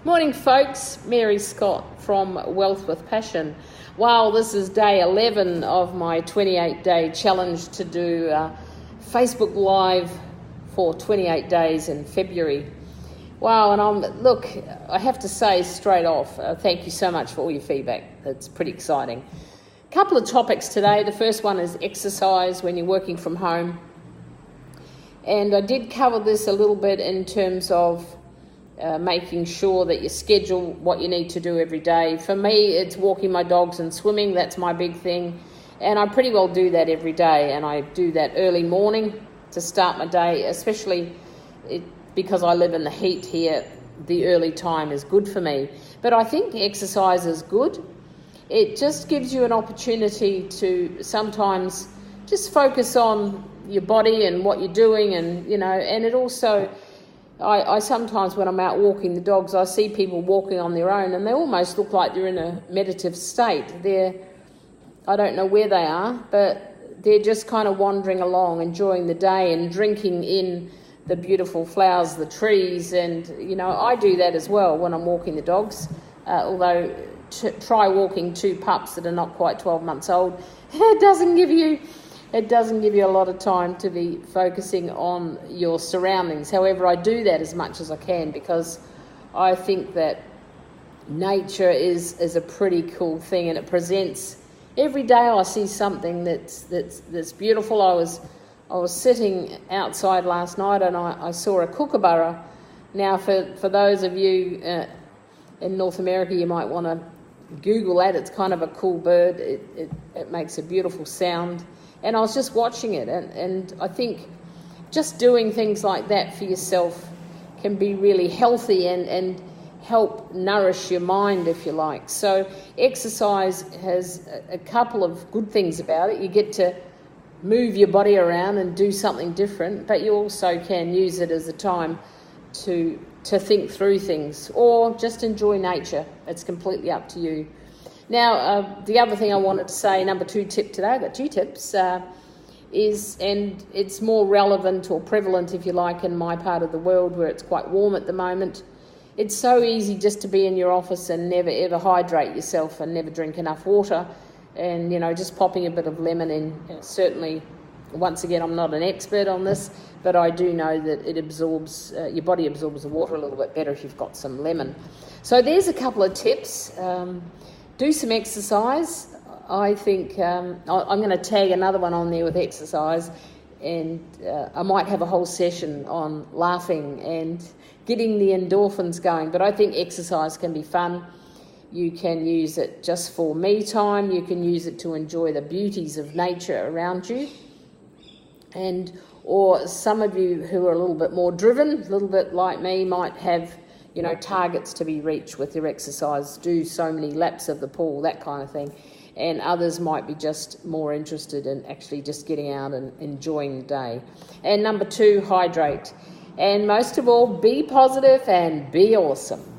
Morning folks, Mary Scott from Wealth with Passion. Wow, this is day 11 of my 28-day challenge to do Facebook Live for 28 days in February. Wow, and I have to say straight off, thank you so much for all your feedback. It's pretty exciting. A couple of topics today. The first one is exercise when you're working from home. And I did cover this a little bit in terms of making sure that you schedule what you need to do every day. For me, it's walking my dogs and swimming. That's my big thing. And I pretty well do that every day. And I do that early morning to start my day, especially because I live in the heat here. The early time is good for me. But I think exercise is good. It just gives you an opportunity to sometimes just focus on your body and what you're doing, and and it also, I sometimes when I'm out walking the dogs, I see people walking on their own and they almost look like they're in a meditative state. I don't know where they are, but they're just kind of wandering along, enjoying the day and drinking in the beautiful flowers, the trees, and I do that as well when I'm walking the dogs, although try walking two pups that are not quite 12 months old. It doesn't give you a lot of time to be focusing on your surroundings. However, I do that as much as I can because I think that nature is a pretty cool thing, and it presents every day. I see something that's beautiful. I was sitting outside last night and I saw a kookaburra. Now, for those of you in North America, you might want to Google that. It's kind of a cool bird. It makes a beautiful sound. And I was just watching it, and I think just doing things like that for yourself can be really healthy and help nourish your mind, if you like. So exercise has a couple of good things about it. You get to move your body around and do something different, but you also can use it as a time to think through things or just enjoy nature. It's completely up to you. Now, the other thing I wanted to say, number 2 tip today, I've got 2 tips, is, and it's more relevant or prevalent, if you like, in my part of the world where it's quite warm at the moment. It's so easy just to be in your office and never ever hydrate yourself and never drink enough water, and just popping a bit of lemon in. Certainly, once again, I'm not an expert on this, but I do know that it absorbs, your body absorbs the water a little bit better if you've got some lemon. So there's a couple of tips. Do some exercise. I think I'm going to tag another one on there with exercise, and I might have a whole session on laughing and getting the endorphins going. But I think exercise can be fun. You can use it just for me time. You can use it to enjoy the beauties of nature around you. Or some of you who are a little bit more driven, a little bit like me, might have targets to be reached with your exercise, do so many laps of the pool, that kind of thing. And others might be just more interested in actually just getting out and enjoying the day. And number 2, hydrate. And most of all, be positive and be awesome.